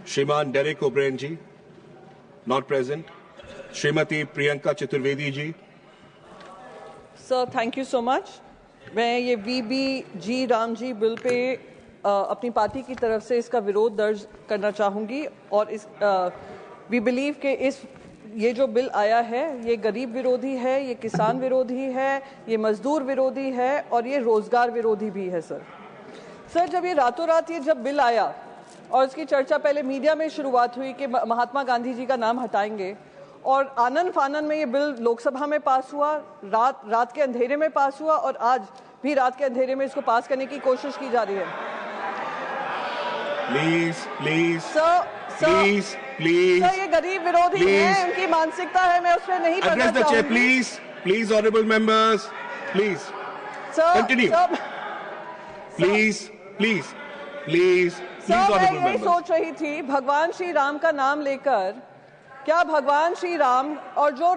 श्रीमान Derek O'Brien ji, not present. श्रीमती Priyanka Chaturvedi ji. Sir, thank you so much. मैं ये VBG Ram ji bill pay अपनी पार्टी की तरफ से इसका विरोध दर्ज करना चाहूँगी और वी बिलीव कि ये जो बिल आया है ये गरीब विरोधी है, ये किसान विरोधी है, ये मजदूर विरोधी है और ये रोजगार विरोधी भी है। सर, जब ये रातों रात जब बिल आया और इसकी चर्चा पहले मीडिया में शुरुआत हुई कि महात्मा गांधी जी का नाम हटाएंगे और आनन फानन में ये बिल लोकसभा में पास हुआ, रात के अंधेरे में पास हुआ और आज भी रात के अंधेरे में इसको पास करने की कोशिश की जा रही है। प्लीज सर, ये गरीब विरोधी है, उनकी मानसिकता है, मैं उसमें नहीं पढ़ना चाहूंगी। Please honourable members, please continue. Please sir, मैं यही सोच रही थी, भगवान श्री राम का नाम लेकर क्या भगवान श्री राम और जो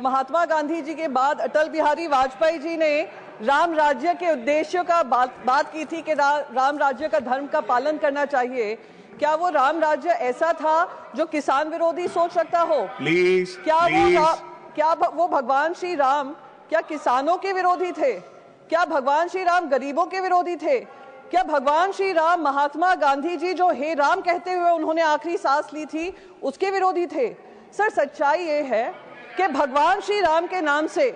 महात्मा गांधी जी के बाद अटल बिहारी वाजपेयी जी ने राम राज्य के उद्देश्यों का बात की थी कि राम राज्य का धर्म का पालन करना चाहिए, क्या वो राम राज्य ऐसा था जो किसान विरोधी सोच रखता हो? प्लीज क्या वो भगवान श्री राम क्या किसानों के विरोधी थे? क्या भगवान श्री राम गरीबों के विरोधी थे? क्या भगवान श्री राम महात्मा गांधी जी जो हे राम कहते हुए उन्होंने आखिरी सांस ली थी उसके विरोधी थे? सर, सच्चाई ये है कि भगवान श्री राम के नाम से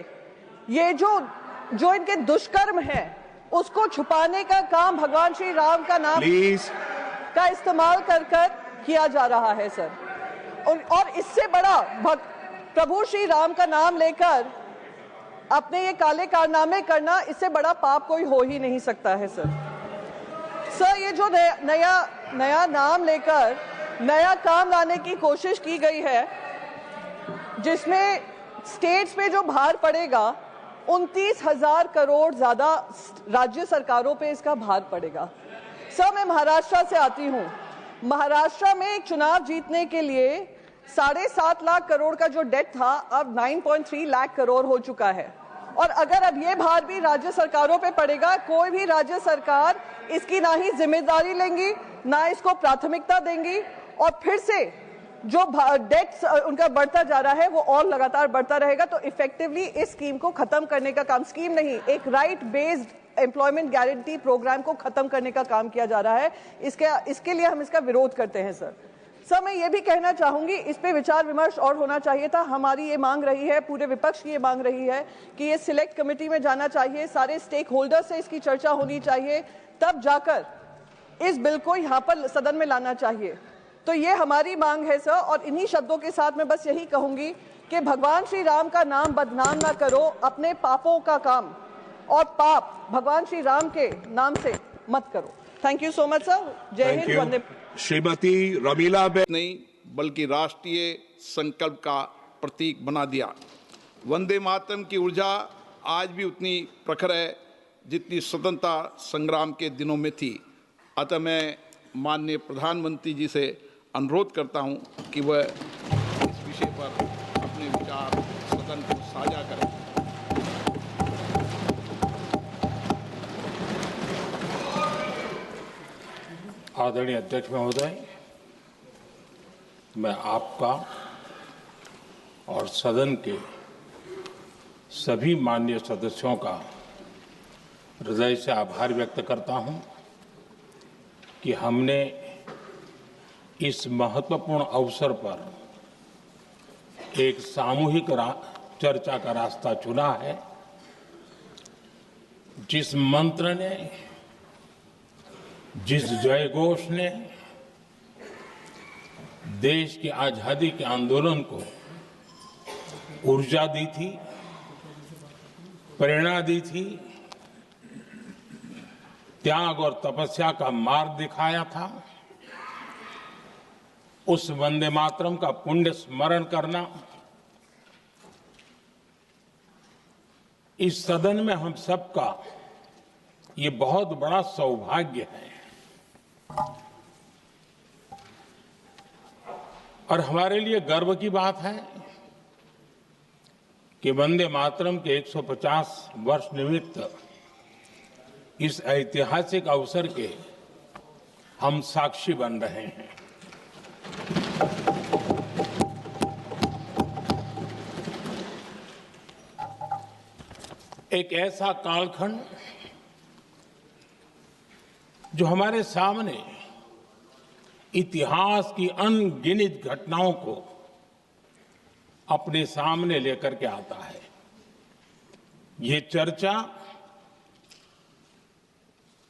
ये जो इनके दुष्कर्म है उसको छुपाने का काम भगवान श्री राम का नाम का इस्तेमाल कर किया जा रहा है सर। और इससे बड़ा प्रभु श्री राम का नाम लेकर अपने ये काले कारनामे करना, इससे बड़ा पाप कोई हो ही नहीं सकता है सर, ये जो नया नाम लेकर नया काम लाने की कोशिश की गई है जिसमें स्टेट्स पे जो भार पड़ेगा 29,000 करोड़ ज्यादा राज्य सरकारों पे इसका भार पड़ेगा। सर, मैं महाराष्ट्र से आती हूँ। महाराष्ट्र में एक चुनाव जीतने के लिए 7.5 लाख करोड़ का जो डेट था अब 9.3 लाख करोड़ हो चुका है और अगर अब ये भार भी राज्य सरकारों पे पड़ेगा, कोई भी राज्य सरकार इसकी ना ही जिम्मेदारी लेंगी ना इसको प्राथमिकता देंगी और फिर से जो डेट उनका बढ़ता जा रहा है वो और लगातार बढ़ता रहेगा। तो इफेक्टिवली इस स्कीम को खत्म करने का काम, स्कीम नहीं, एक right based employment guarantee programme को खत्म करने का काम किया जा रहा है। इसके लिए हम इसका विरोध करते हैं सर। मैं ये भी कहना चाहूंगी, इस पे विचार विमर्श और होना चाहिए था। हमारी ये मांग रही है, पूरे विपक्ष की ये मांग रही है कि ये सिलेक्ट कमेटी में जाना चाहिए, सारे स्टेक होल्डर से इसकी चर्चा होनी चाहिए, तब जाकर इस बिल को यहाँ पर सदन में लाना चाहिए। तो ये हमारी मांग है सर। और इन्हीं शब्दों के साथ मैं बस यही कहूंगी कि भगवान श्री राम का नाम बदनाम ना करो, अपने पापों का काम और पाप भगवान श्री राम के नाम से मत करो। Thank you so much sir. जय हिंद। वंदे। श्रीमती रमीला नहीं बल्कि राष्ट्रीय संकल्प का प्रतीक बना दिया। वंदे मातरम की ऊर्जा आज भी उतनी प्रखर है जितनी स्वतंत्रता संग्राम के दिनों में थी। अतः मैं माननीय प्रधानमंत्री जी से अनुरोध करता हूं कि वह इस विषय पर अपने विचार सदन को साझा करें। आदरणीय अध्यक्ष महोदय, मैं आपका और सदन के सभी माननीय सदस्यों का हृदय से आभार व्यक्त करता हूं कि हमने इस महत्वपूर्ण अवसर पर एक सामूहिक चर्चा का रास्ता चुना है, जिस मंत्र ने, जिस जयघोष ने देश की आजादी के आंदोलन को ऊर्जा दी थी, प्रेरणा दी थी, त्याग और तपस्या का मार्ग दिखाया था, उस वंदे मातरम का पुण्य स्मरण करना इस सदन में हम सबका ये बहुत बड़ा सौभाग्य है। और हमारे लिए गर्व की बात है कि वंदे मातरम के 150 वर्ष निमित्त इस ऐतिहासिक अवसर के हम साक्षी बन रहे हैं। एक ऐसा कालखंड जो हमारे सामने इतिहास की अनगिनत घटनाओं को अपने सामने लेकर के आता है। ये चर्चा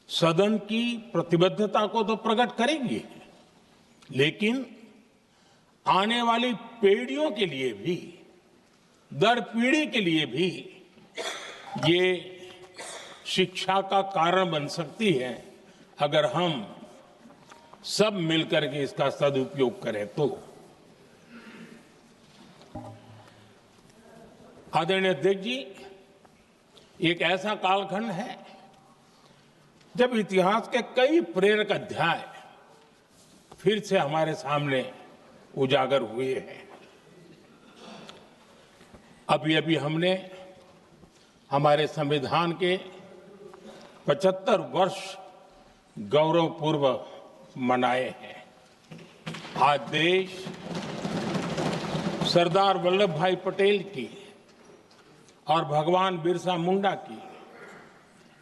सदन की प्रतिबद्धता को तो प्रकट करेगी, लेकिन आने वाली पीढ़ियों के लिए भी, दर पीढ़ी के लिए भी ये शिक्षा का कारण बन सकती है अगर हम सब मिलकर के इसका सदुपयोग करें तो। आदरणीय अध्यक्ष जी, एक ऐसा कालखंड है जब इतिहास के कई प्रेरक अध्याय फिर से हमारे सामने उजागर हुए हैं। अभी अभी हमने हमारे संविधान के 75 वर्ष गौरवपूर्व मनाए हैं। आज देश सरदार वल्लभ भाई पटेल की और भगवान बिरसा मुंडा की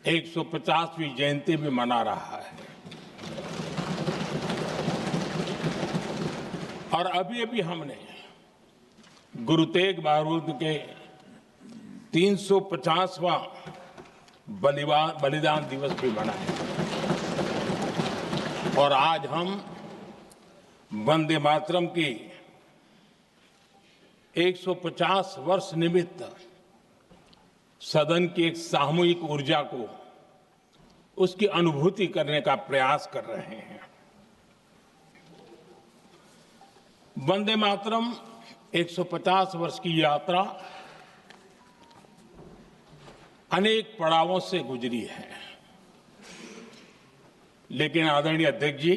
150वीं जयंती भी मना रहा है। और अभी अभी हमने गुरु तेग बहादुर के 350वां बलिदान दिवस भी मनाया। और आज हम वंदे मातरम की 150 वर्ष निमित्त सदन की एक सामूहिक ऊर्जा को, उसकी अनुभूति करने का प्रयास कर रहे हैं। वंदे मातरम 150 वर्ष की यात्रा अनेक पड़ावों से गुजरी है, लेकिन आदरणीय अध्यक्ष जी,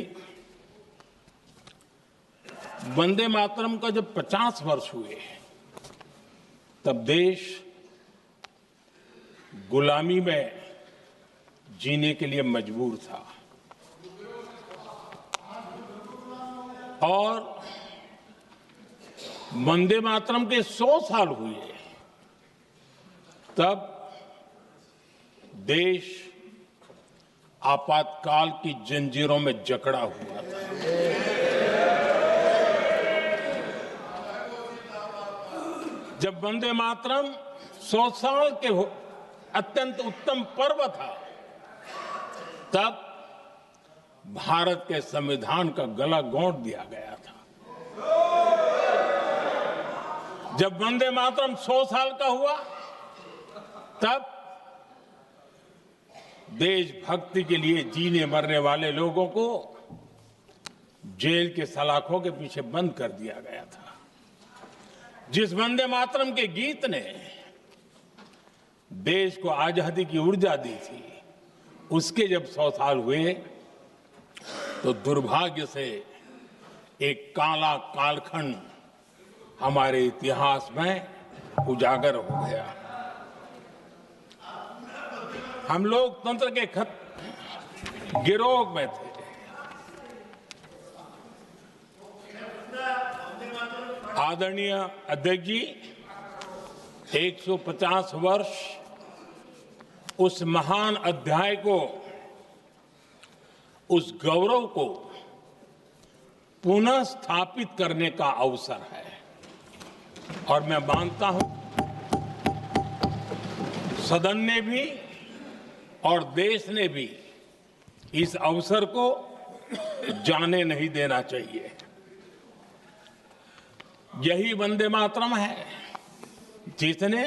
वंदे मातरम का जब 50 वर्ष हुए तब देश गुलामी में जीने के लिए मजबूर था और वंदे मातरम के 100 साल हुए तब देश आपातकाल की जंजीरों में जकड़ा हुआ था। जब वंदे मातरम 100 साल के अत्यंत उत्तम पर्व था, तब भारत के संविधान का गला घोंट दिया गया था। जब वंदे मातरम 100 साल का हुआ, तब देशभक्ति के लिए जीने मरने वाले लोगों को जेल के सलाखों के पीछे बंद कर दिया गया था। जिस वंदे मातरम के गीत ने देश को आजादी की ऊर्जा दी थी, उसके जब 100 साल हुए तो दुर्भाग्य से एक काला कालखंड हमारे इतिहास में उजागर हो गया। हम लोकतंत्र के गिरोह में थे। आदरणीय अध्यक्ष जी, 150 वर्ष उस महान अध्याय को, उस गौरव को पुनः स्थापित करने का अवसर है और मैं मानता हूं सदन ने भी और देश ने भी इस अवसर को जाने नहीं देना चाहिए। यही वंदे मातरम है जिसने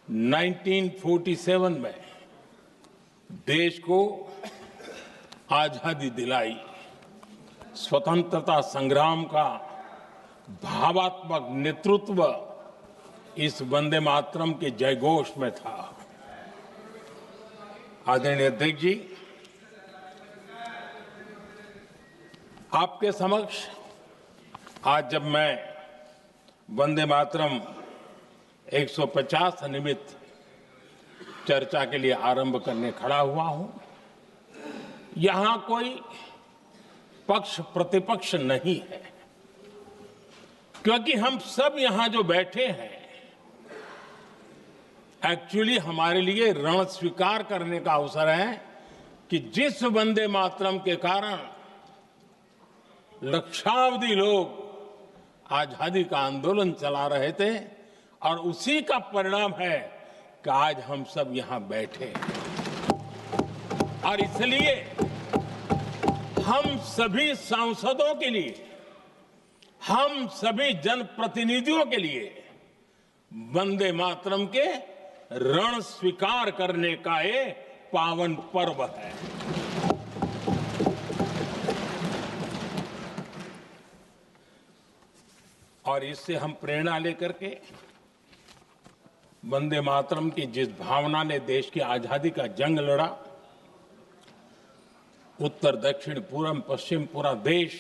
1947 में देश को आजादी दिलाई। स्वतंत्रता संग्राम का भावात्मक नेतृत्व इस वंदे मातरम के जयघोष में था। आदरणीय अध्यक्ष जी, आपके समक्ष आज जब मैं वंदे मातरम 150 निमित्त चर्चा के लिए आरंभ करने खड़ा हुआ हूं, यहां कोई पक्ष प्रतिपक्ष नहीं है, क्योंकि हम सब यहां जो बैठे हैं एक्चुअली हमारे लिए रण स्वीकार करने का अवसर है कि जिस वंदे मातरम के कारण लक्षावधि लोग आजादी का आंदोलन चला रहे थे और उसी का परिणाम है कि आज हम सब यहां बैठे और इसलिए हम सभी सांसदों के लिए, हम सभी जनप्रतिनिधियों के लिए वंदे मातरम के रण स्वीकार करने का ये पावन पर्व है। और इससे हम प्रेरणा लेकर के वंदे मातरम की जिस भावना ने देश की आजादी का जंग लड़ा, उत्तर दक्षिण पूर्व पश्चिम पूरा देश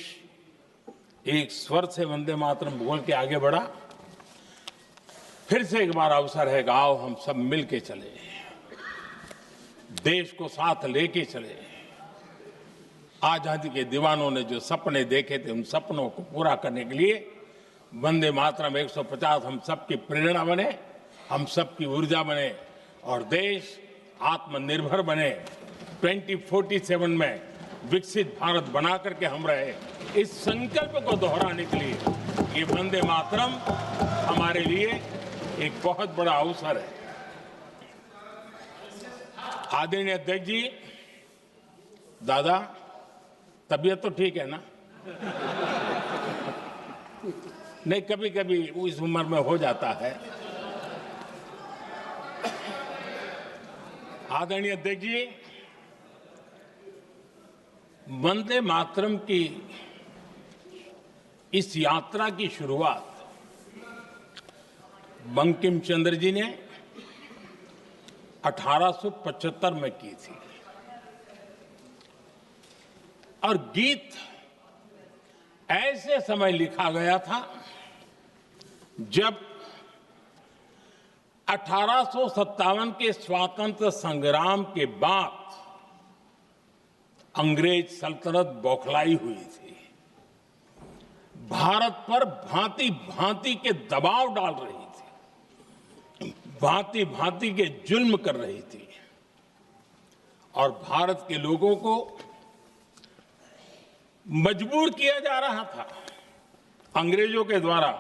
एक स्वर से वंदे मातरम बोल के आगे बढ़ा। फिर से एक बार अवसर है, आओ हम सब मिल के चले, देश को साथ लेके चले। आजादी के दीवानों ने जो सपने देखे थे उन सपनों को पूरा करने के लिए वंदे मातरम 150 हम सबकी प्रेरणा बने, हम सबकी ऊर्जा बने और देश आत्मनिर्भर बने। 2047 में विकसित भारत बना करके हम रहे, इस संकल्प को दोहराने के लिए ये वंदे मातरम हमारे लिए एक बहुत बड़ा अवसर है। आदरणीय अध्यक्ष जी, दादा तबीयत तो ठीक है ना? नहीं, कभी कभी इस उम्र में हो जाता है। आदरणीय अध्यक्ष जी, वंदे मातरम की इस यात्रा की शुरुआत बंकिम चंद्र जी ने 1875 में की थी और गीत ऐसे समय लिखा गया था जब 1857 के स्वातंत्र संग्राम के बाद अंग्रेज सल्तनत बौखलाई हुई थी, भारत पर भांति भांति के दबाव डाल रही थी, भांति भांति के जुल्म कर रही थी और भारत के लोगों को मजबूर किया जा रहा था अंग्रेजों के द्वारा।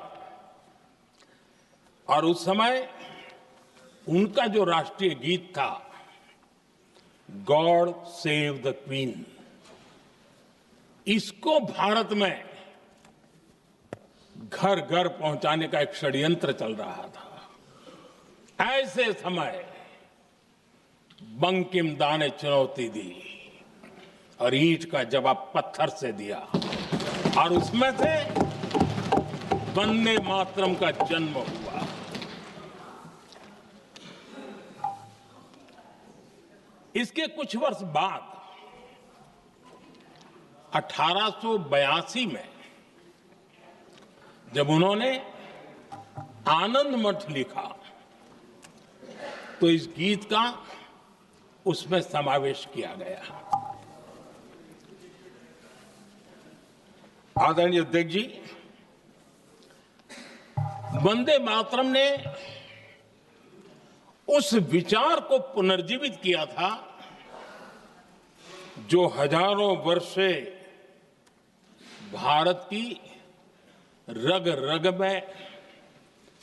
और उस समय उनका जो राष्ट्रीय गीत था, गॉड सेव द क्वीन, इसको भारत में घर घर पहुंचाने का एक षड्यंत्र चल रहा था। ऐसे समय बंकिम दा ने चुनौती दी और ईंट का जवाब पत्थर से दिया और उसमें से वंदे मातरम का जन्म हुआ। इसके कुछ वर्ष बाद 1882 में जब उन्होंने आनंद मठ लिखा तो इस गीत का उसमें समावेश किया गया। आदरणीय अध्यक्ष जी, वंदे मातरम ने उस विचार को पुनर्जीवित किया था जो हजारों वर्ष से भारत की रग रग में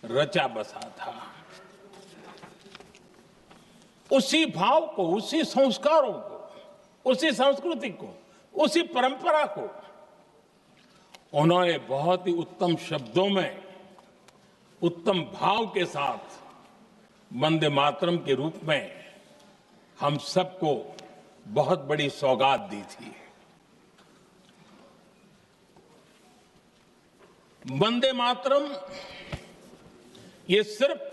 रचा बसा था। उसी भाव को, उसी संस्कारों को, उसी संस्कृति को, उसी परंपरा को उन्होंने बहुत ही उत्तम शब्दों में, उत्तम भाव के साथ वंदे मातरम के रूप में हम सबको बहुत बड़ी सौगात दी थी। वंदे मातरम ये सिर्फ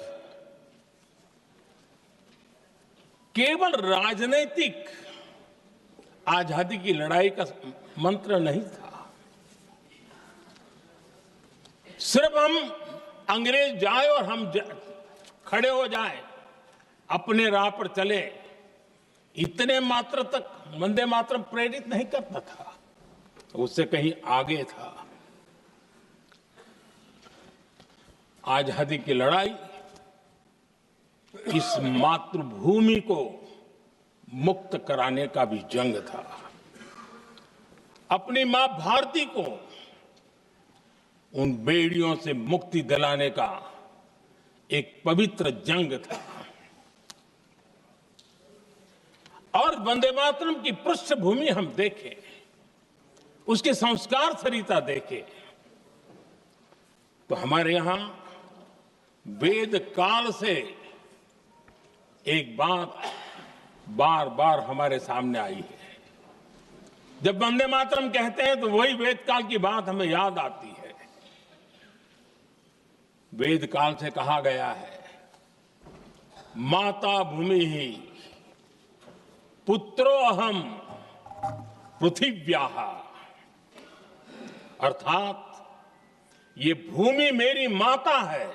केवल राजनीतिक आजादी की लड़ाई का मंत्र नहीं था। सिर्फ हम अंग्रेज जाए और हम खड़े हो जाए, अपने राह पर चले, इतने मात्र तक वंदे मातरम प्रेरित नहीं करता था, उससे कहीं आगे था। आजादी की लड़ाई इस मातृभूमि को मुक्त कराने का भी जंग था। अपनी मां भारती को उन बेड़ियों से मुक्ति दिलाने का एक पवित्र जंग था। और वंदे मातरम की पृष्ठभूमि हम देखें, उसके संस्कार सरिता देखें, तो हमारे यहां वेद काल से एक बात बार बार हमारे सामने आई है। जब वंदे मातरम कहते हैं तो वही वेद काल की बात हमें याद आती है। वेद काल से कहा गया है, माता भूमि ही पुत्रो अहम पृथिव्याः, अर्थात ये भूमि मेरी माता है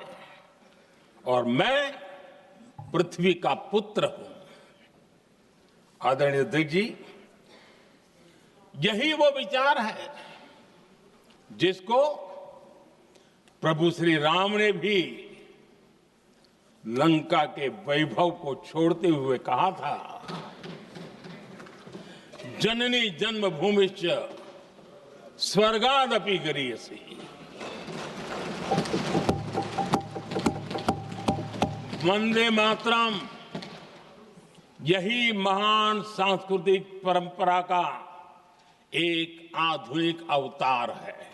और मैं पृथ्वी का पुत्र हूं। आदरणीय अध्यक्ष जी, यही वो विचार है जिसको प्रभु श्री राम ने भी लंका के वैभव को छोड़ते हुए कहा था, जननी जन्मभूमिश्च स्वर्गादपि गरीयसी। वंदे मातरम यही महान सांस्कृतिक परंपरा का एक आधुनिक अवतार है।